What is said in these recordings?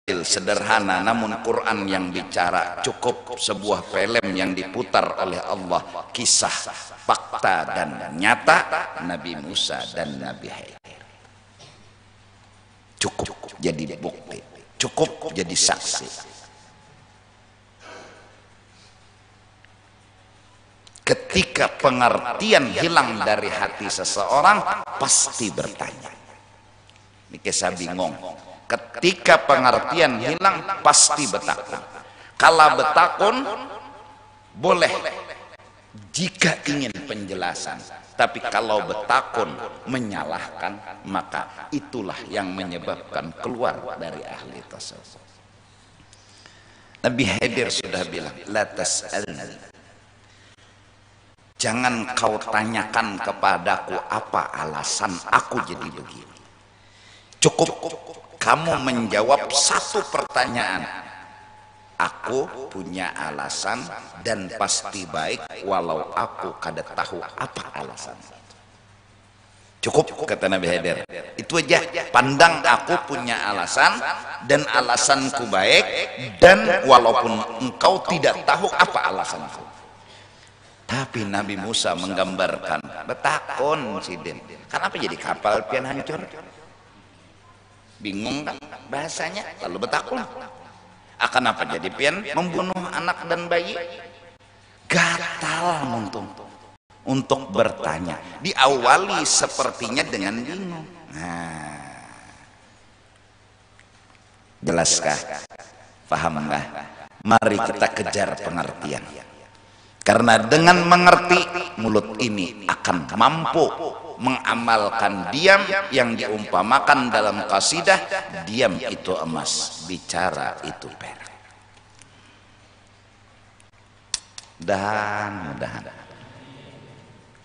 sederhana, namun Quran yang bicara. Cukup sebuah film yang diputar oleh Allah, kisah fakta dan nyata Nabi Musa dan Nabi Khidir. Cukup jadi bukti, cukup jadi saksi. Ketika pengertian hilang dari hati seseorang, pasti bertanya. Ini kisah bingung. Ketika pengertian hilang, pasti betakun. Kalau betakun boleh jika ingin penjelasan, tapi kalau betakun menyalahkan, maka itulah yang menyebabkan keluar dari ahli tasawuf. Nabi Khidir sudah bilang, la tas'alni, jangan kau tanyakan kepadaku apa alasan aku jadi begini. Cukup kamu menjawab satu pertanyaan. Aku punya alasan dan pasti baik walau aku kada tahu apa alasan. Cukup, kata Nabi Khidir. Itu aja. Pandang aku punya alasan dan alasanku baik, dan walaupun engkau tidak tahu apa alasanku. Tapi Nabi Musa menggambarkan, betakon sidin. Kenapa jadi kapal pian hancur? Bingung kan bahasanya, lalu betakun. Akan apa jadi pian membunuh anak dan bayi? Gatal untuk bertanya. Diawali sepertinya dengan bingung. Nah, jelaskah? Pahamkah? Mari kita kejar pengertian. Karena dengan mengerti, mulut ini akan mampu mengamalkan diam yang diumpamakan dalam qasidah, diam itu emas, bicara itu perak. Mudah-mudahan.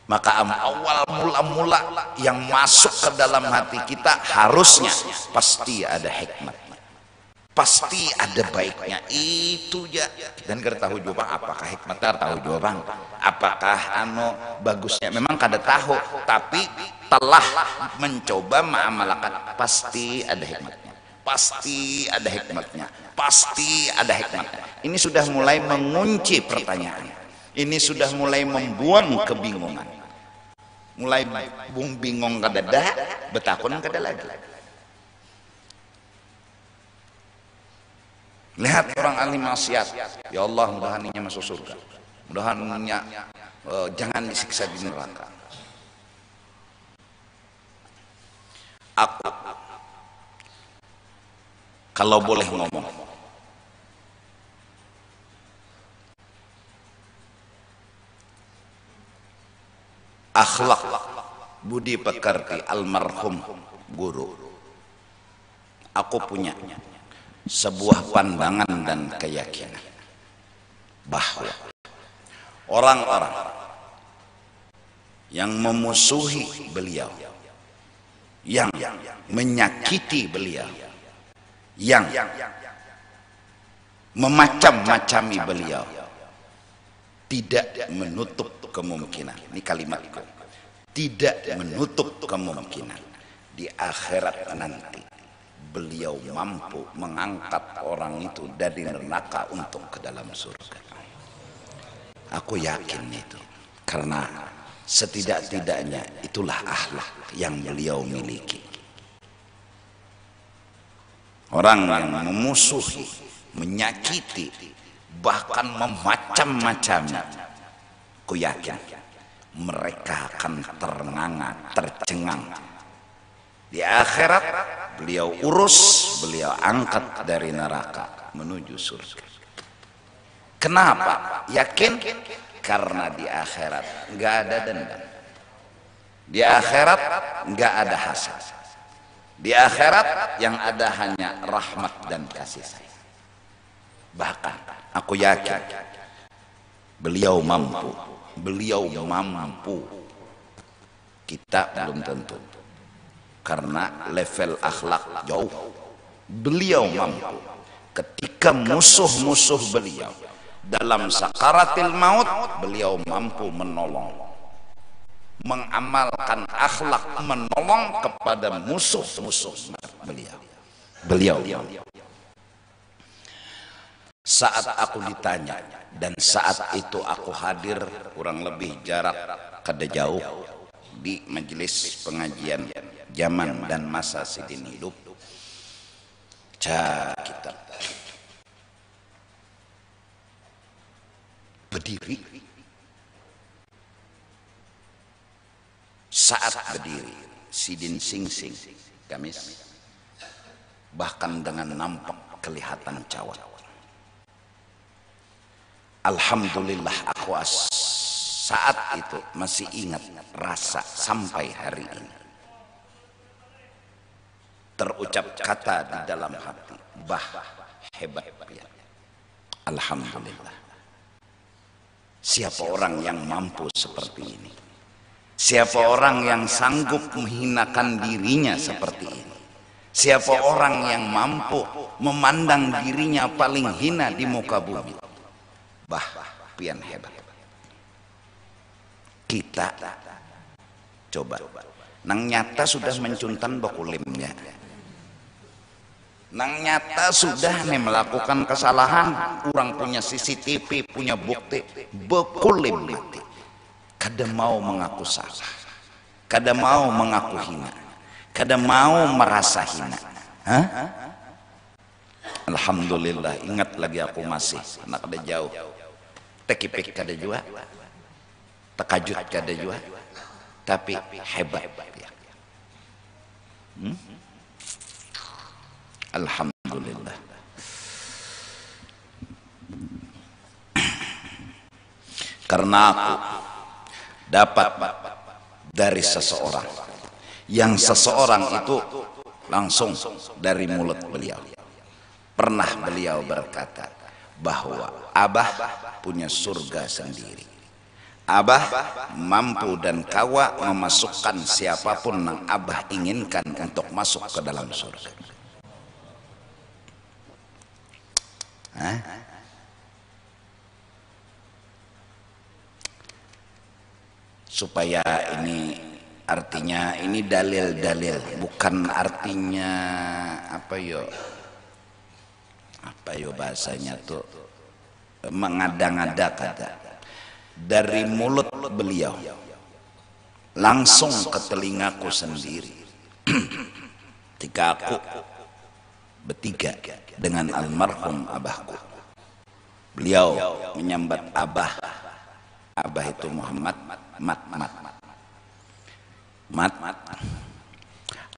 Maka awal mula-mula yang masuk ke dalam hati kita harusnya pasti ada hikmatnya, pasti ada baiknya. Itu ya. Dan kita tahu juga apakah hikmatnya, tahu juga apakah bagusnya, memang kada tahu, tapi telah mencoba mengamalkan, pasti ada hikmatnya, pasti ada hikmatnya, pasti ada hikmatnya. Ini sudah mulai mengunci pertanyaan, ini sudah mulai membuang kebingungan, mulai bingung kada dah, betakun kada lagi. Lihat orang ahli maksiat, ya Allah, mudahan ini masuk surga, mudahan jangan disiksa di neraka. Aku kalau boleh ngomong, akhlak budi pekerti almarhum guru, aku punya sebuah pandangan dan keyakinan bahwa orang-orang yang memusuhi beliau, yang menyakiti beliau, yang memacam-macami beliau, tidak menutup kemungkinan, ini kalimatku, tidak menutup kemungkinan di akhirat nanti beliau mampu mengangkat orang itu dari neraka untuk ke dalam surga. Aku yakin itu, karena setidak-tidaknya itulah akhlak yang beliau miliki. Orang yang memusuhi, menyakiti, bahkan memacam-macam, aku yakin mereka akan ternganga, tercengang. Di akhirat beliau urus, beliau angkat dari neraka menuju surga. Kenapa? Yakin? Karena di akhirat nggak ada dendam, di akhirat nggak ada hasad, di akhirat yang ada hanya rahmat dan kasih sayang. Bahkan aku yakin beliau mampu, kita belum tentu, karena level akhlak jauh. Beliau mampu ketika musuh-musuh beliau dalam sakaratil maut, beliau mampu menolong, mengamalkan akhlak menolong kepada musuh-musuh beliau. saat aku ditanya, dan saat itu aku hadir kurang lebih jarak kada jauh di majelis pengajian zaman dan masa Sidin hidup. Kita berdiri, saat berdiri Sidin Singsing gamis, bahkan dengan nampak kelihatan cawat. Alhamdulillah aku saat itu masih ingat rasa sampai hari ini. Terucap kata di dalam hati, bah hebat ya. Alhamdulillah. Siapa orang yang mampu seperti ini? Siapa orang yang sanggup menghinakan dirinya seperti ini? Siapa orang yang mampu memandang dirinya paling hina di muka bumi? Bah, pian hebat. Kita coba, nang nyata sudah mencuntan bakulimnya. Nang nyata sudah nih melakukan kesalahan, orang punya CCTV, punya bukti, bakulim mati. Kada mau mengaku salah, kada mau mengaku hina, kada mau merasa hina. Hah? Alhamdulillah, ingat lagi aku masih anak kada jauh. Tekipik kada jua, tekajut kada jua, tapi hebat ya. Alhamdulillah. Karena aku dapat dari seseorang, yang seseorang itu langsung dari mulut beliau. Pernah beliau berkata bahwa Abah punya surga sendiri. Abah mampu dan kawa memasukkan siapapun yang Abah inginkan untuk masuk ke dalam surga. Hah? Supaya ini artinya, ini dalil-dalil, bukan artinya apa yo bahasanya tuh mengada-ngada kata. Dari mulut beliau langsung ke telingaku sendiri ketika aku bertiga dengan almarhum abahku. Beliau menyambat Abah itu Muhammad, mat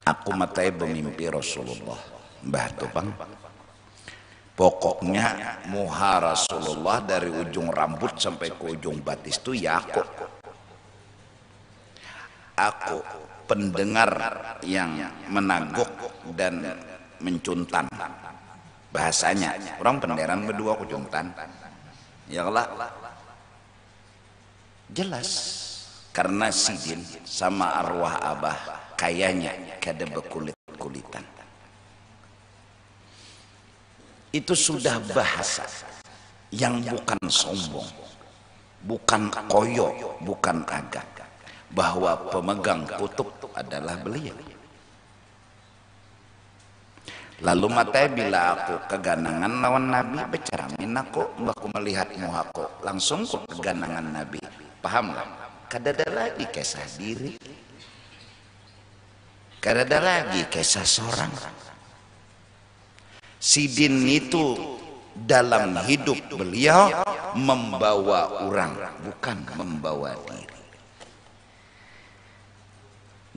aku matai bermimpi Rasulullah, Mbah Topang. Pokoknya muha Rasulullah dari ujung rambut sampai ke ujung batis itu ya aku pendengar yang menaguk dan mencuntan. Bahasanya orang penderan berdua kujuntan ya lah, jelas karena Sidin sama arwah Abah kayaknya kada berkulit-kulitan. Itu sudah bahasa yang bukan sombong, bukan koyo, bukan agak, bahwa pemegang kutub adalah beliau. Lalu matai bila aku keganangan lawan Nabi, berceramin aku melihat muhaku, langsung ku keganangan Nabi. Paham lah? Kada ada lagi kisah diri, kada ada lagi kisah seorang. Sidin itu dalam hidup beliau membawa orang, bukan membawa diri.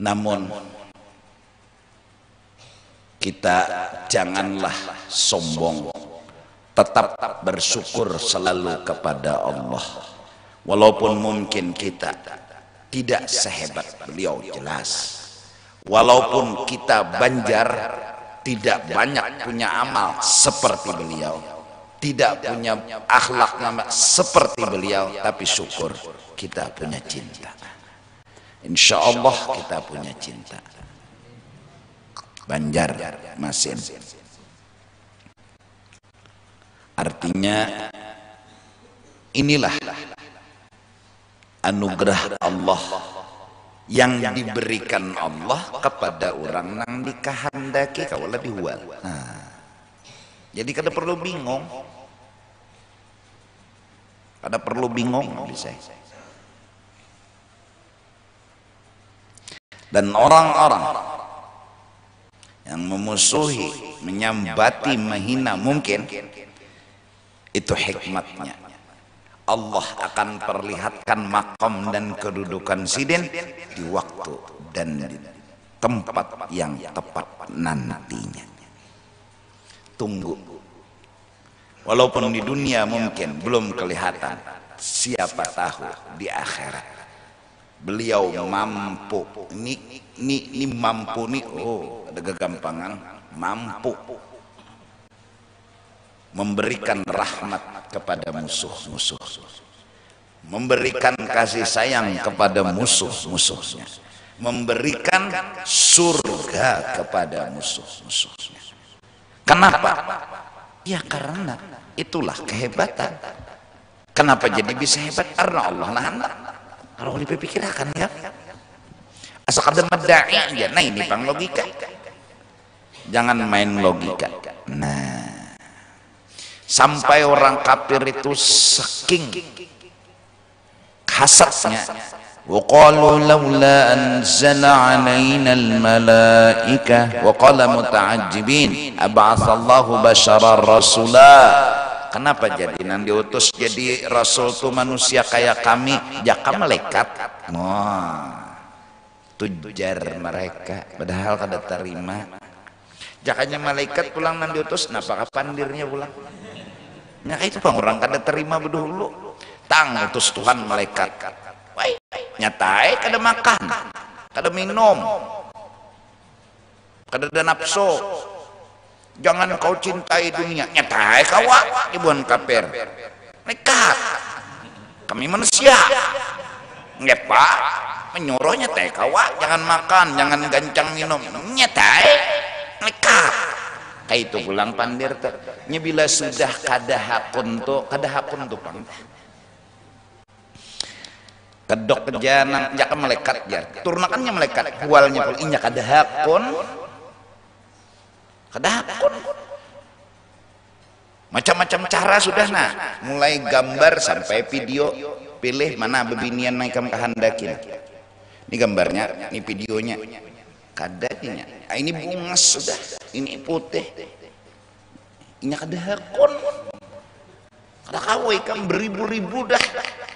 Namun kita janganlah sombong, tetap bersyukur selalu kepada Allah. Walaupun mungkin kita tidak sehebat beliau, jelas. Walaupun kita banjar, tidak banyak punya amal seperti beliau, tidak punya akhlak seperti beliau, tapi syukur kita punya cinta. Insya Allah kita punya cinta. Banjar Masin. Artinya inilah anugerah Allah yang diberikan Allah kepada orang yang dikehendaki kau lebih wal. Jadi kada perlu bingung. Pada perlu bingung bisa. Dan orang-orang yang memusuhi, menyambati, menghina, mungkin itu hikmatnya. Allah akan perlihatkan makam dan kedudukan sidin di waktu dan di tempat yang tepat nantinya. Tunggu. Walaupun di dunia mungkin belum kelihatan, siapa tahu di akhirat beliau mampu. Ini mampu nih, oh ada kegampangan, mampu memberikan rahmat kepada musuh-musuh, memberikan kasih sayang kepada musuh-musuhnya, memberikan surga kepada musuh-musuhnya. Kenapa? Ya karena itulah kehebatan. Kenapa jadi bisa hebat? Karena Allah nahan. Kalau dipikirkan ya, asal ada medai ya. Nah ini bang logika, jangan main logika. Nah, sampai orang kafir itu saking hasadnya, wa qalu laula anzala alaina almalaikah wa qala muta'ajjibin ab'atsallahu basyarar rasula. Kenapa jadi nang diutus jadi rasul tuh manusia kayak kami, jaka malaikat? Wah, tujar mereka padahal kada terima. Jakanya malaikat pulang nang diutus, napa pandirnya pulang? Nah itu bang orang kada terima bedulu. Tang utus Tuhan malaikat. Wai, nyatai kada makan, kada minum, kada ada nafsu. Jangan kau cintai dunia, nyatai kawa ibuan kafir. Nekat. Kami manusia. Ngepa menyuruh nyatai kawa, jangan makan, jangan gancang minum. Nyatai nekat. Kayak itu pulang pandir tuh. Bila sudah kadahapun tuh pang. Kedok kejanang, jaka malaikat jar. Turnakannya malaikat, kualnya pun inya kadahapun. Kadahapun. Macam-macam cara sudah nah, mulai gambar sampai video, pilih mana bebinian naik kehandakin. Ini gambarnya, ini videonya. Kadanya, ini bungas sudah, ini putih. Ini kadahakun. Kada kawai kan beribu-ribu dah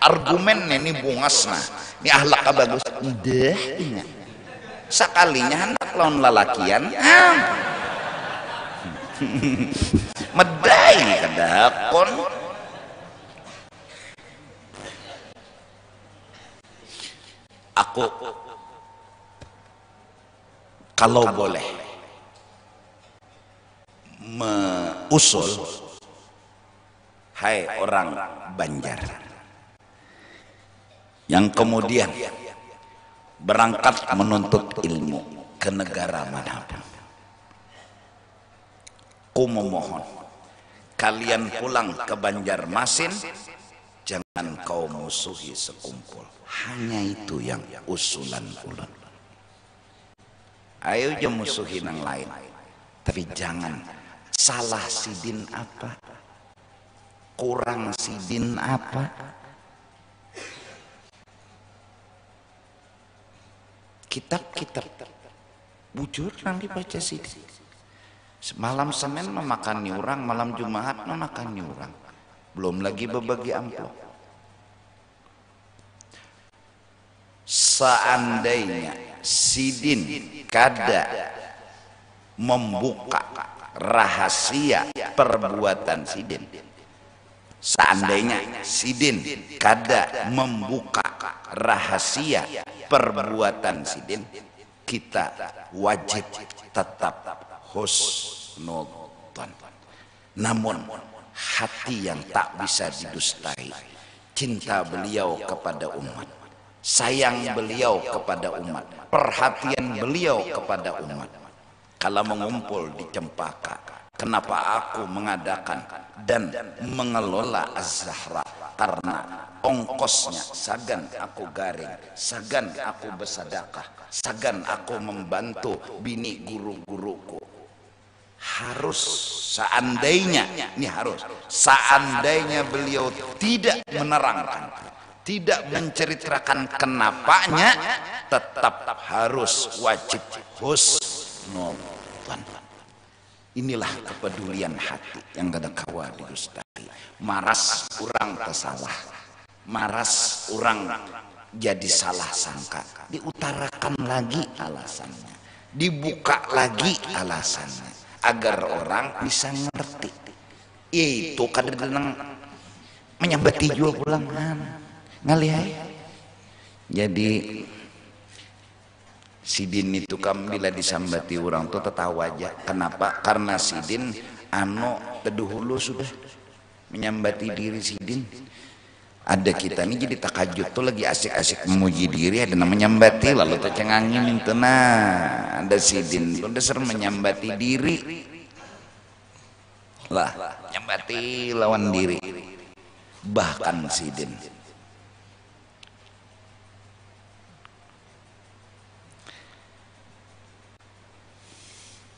argumen ini bungas nah. Ini ahlak bagus. Udah ini. Sekalinya anak lawan lalakian. Medai kadakon. Aku kalau boleh mengusul, hai orang Banjar yang kemudian berangkat menuntut ilmu ke negara manapun, ku memohon kalian pulang ke Banjarmasin, jangan kau musuhi sekumpul. Hanya itu yang usulan ulun. Ayo aja musuhin yang lain, tapi jangan salah sidin apa, kurang sidin apa. Kitab-kitab bujur nanti baca sidin. Malam Senin memakan orang, malam Jumat memakan orang. Belum lagi berbagi amplop. Seandainya sidin kada membuka rahasia perbuatan sidin, seandainya sidin kada membuka rahasia perbuatan sidin, kita wajib tetap husnudzon. Namun hati yang tak bisa didustai, cinta beliau kepada umat, sayang beliau kepada umat, perhatian beliau kepada umat. Kalau mengumpul di Cempaka, kenapa aku mengadakan dan mengelola Az-Zahra? Karena ongkosnya sagan aku garing, sagan aku bersedekah, sagan aku membantu bini guru-guruku. harus seandainya, ini harus, seandainya beliau tidak menerangkan, tidak menceritakan kenapanya, tetap harus wajib husnuzan. Inilah kepedulian hati yang kada kawa didustai. Maras orang tersalah, maras orang jadi salah sangka, diutarakan lagi alasannya, dibuka lagi alasannya, agar orang bisa ngerti. Itu kadang-kadang menyambati jual pulang ngalihai. Jadi Sidin itu kam bila disambati orang tuh tertawa aja. Kenapa? Karena Sidin teduh hulu sudah menyambati diri Sidin. Ada kita nih jadi takajud tuh lagi asik-asik memuji diri, ada namanya menyambati, lalu tercengangin itu. Nah, ada Sidin tuh dasar menyambati diri lah, menyambati lawan diri. Bahkan Sidin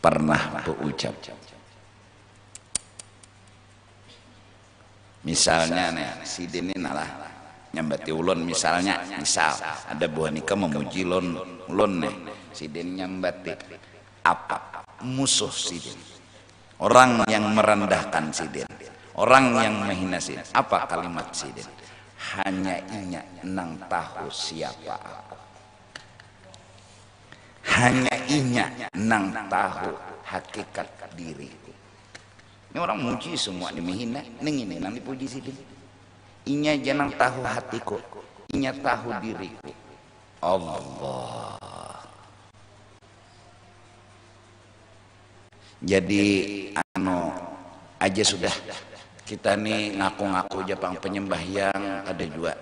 pernah berucap, misalnya nih Sidin ini nalah nyambati ulun, misal ada buah nikah memuji ulun nih, Sidin nyambati apa musuh Sidin, orang yang merendahkan Sidin, orang yang menghina Sidin, apa kalimat Sidin? Hanya inya nang tahu siapa aku, hanya inya nang tahu hakikat diriku. Ini orang muji semua dimihina, ini nang dipuji Sidin. Inya jangan tahu hatiku, inya tahu diriku. Allah. Jadi aja sudah, kita nih ngaku-ngaku Jepang penyembah yang ada juga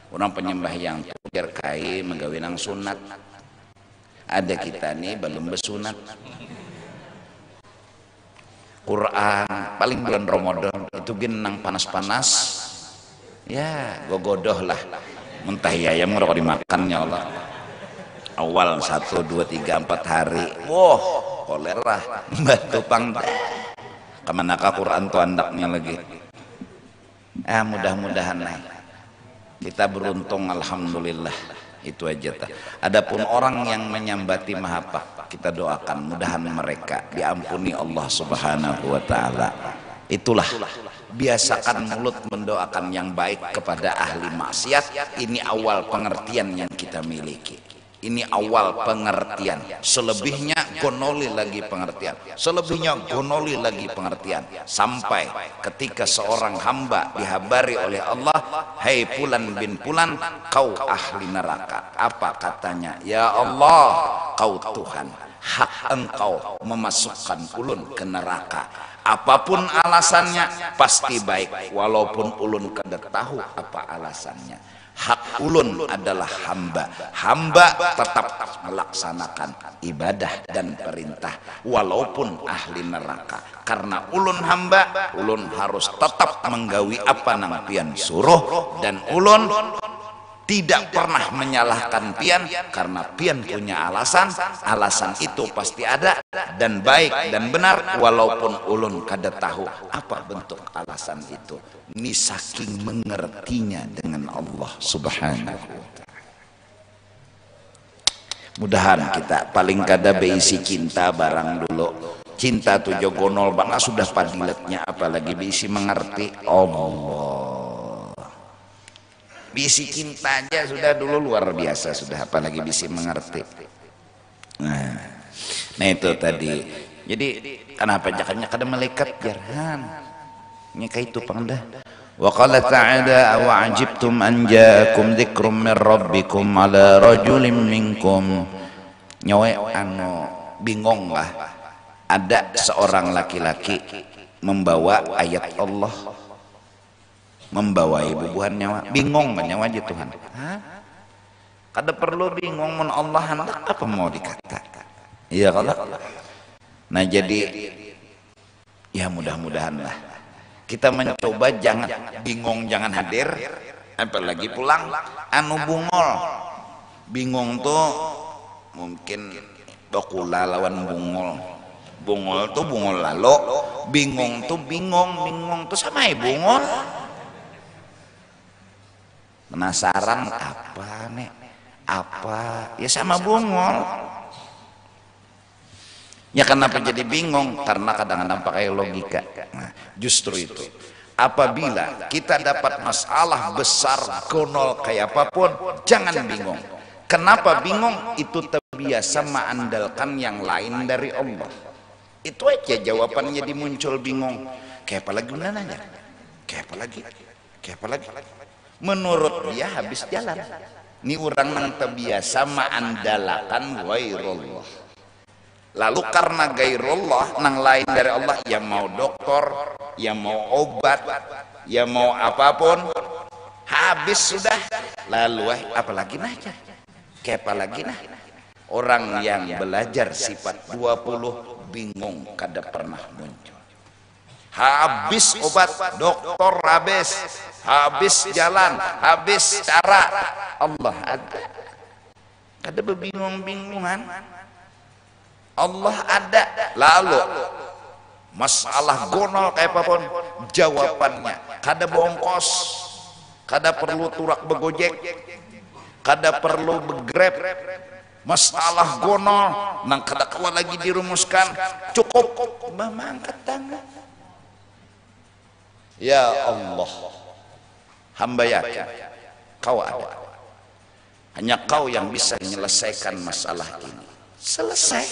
orang penyembah yang biar kai menggawinang sunat. Ada kita nih belum bersunat. Quran paling bulan Ramadan itu genang panas-panas ya gogodoh lah, muntah ayam ngerokok dimakan ya Allah. Awal 1, 2, 3, 4 hari wah kolera batu pang kemanakah Quran tuh andaknya lagi. Mudah-mudahan kita beruntung, alhamdulillah. Itu aja ta. Adapun orang yang menyambati mahapa, kita doakan mudahan mereka diampuni Allah Subhanahu wa taala. Itulah, biasakan mulut mendoakan yang baik kepada ahli maksiat. Ini awal pengertian yang kita miliki. Ini awal pengertian. Selebihnya gonoli lagi pengertian. Selebihnya gonoli lagi pengertian. Sampai ketika seorang hamba dihabari oleh Allah, "Hai Fulan bin Fulan, kau ahli neraka." Apa katanya? "Ya Allah, kau Tuhan, hak engkau memasukkan ulun ke neraka. Apapun alasannya pasti baik, walaupun ulun kada tahu apa alasannya. Hak ulun adalah hamba. Hamba tetap melaksanakan ibadah dan perintah walaupun ahli neraka. Karena ulun hamba, ulun harus tetap menggawi apa nang pian suruh, dan ulun tidak pernah menyalahkan pian karena pian punya alasan. Alasan itu pasti ada dan baik dan benar walaupun ulun kada tahu apa bentuk alasan itu." Ini saking mengertinya dengan Allah Subhanahu wa ta'ala. Mudahan kita paling kada beisi cinta barang dulu. Cinta tuh jogonol banget sudah padilatnya, apalagi beisi mengerti Allah. Bisi cinta aja sudah dulu luar biasa sudah, apalagi bisi mengerti. Nah itu tadi. Jadi kenapa jakanya kada malaikat jarhan nyeka itu pangdah. Wa qala ta'ala wa ajibtum an ja'akum dzikrum min rabbikum ala rajulin minkum. Nyawa bingung lah, ada seorang laki-laki membawa ayat Allah, membawa bubuhan nyawa, bingung kan nyawa aja Tuhan. Kada perlu bingung, mun Allah hendak apa mau dikatakan. Iya kalau. Nah jadi ya mudah-mudahan lah kita mencoba jangan bingung, jangan hadir, apalagi pulang bungol. Bingung tuh mungkin dokula lawan bungol, Bungol tuh bungol lalu, bingung tuh bingung tuh sama ya bungol. Penasaran apa nek? Apa? Ya sama bungol. Ya kenapa jadi bingung? Karena kadang-kadang pakai logika. Nah, justru itu. Apabila kita dapat masalah besar gonol kayak apapun, jangan bingung. Kenapa bingung? Itu terbiasa mengandalkan yang lain dari Allah. Itu aja jawabannya dimuncul bingung. Kayak apa lagi nanya? Kayak apa lagi? Kayak apa lagi? Menurut dia habis jalan. Ini orang yang terbiasa mengandalkan ghairullah. Lalu karena gairullah nang lain dari Allah, yang mau dokter, yang mau obat, yang mau apapun, habis sudah. Lalu apalagi nanya? Kayak apa lagi nah? Orang yang belajar sifat 20 bingung kada pernah muncul. Habis obat, dokter habis jalan, habis cara, Allah ada. Kada berbingung-bingungan. Allah ada. Lalu masalah gonol kayak apapun, jawabannya kada bongkos, kada perlu turak begojek, kada perlu begrab. Masalah gonol nang kada kuat lagi dirumuskan, cukup mengangkat tangan. Ya Allah, hamba yakin kau ada. Hanya kau yang bisa menyelesaikan masalah ini. Selesai.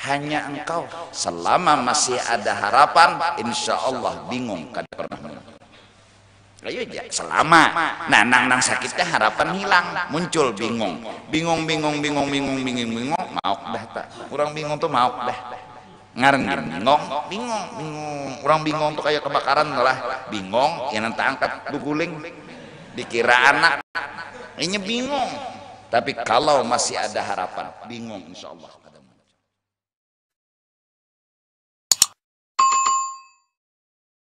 Hanya engkau. Selama masih ada harapan, insya Allah bingung kada pernah muncul. Ayo aja selama nang sakitnya harapan hilang, muncul bingung mau dah tak. Orang bingung tuh mau dah. Ngareng bingung. Orang bingung tuh kayak kebakaran lah. Bingung yang nanti angkat guling dikira anak. Ini bingung. Tapi kalau masih ada harapan, bingung insya Allah.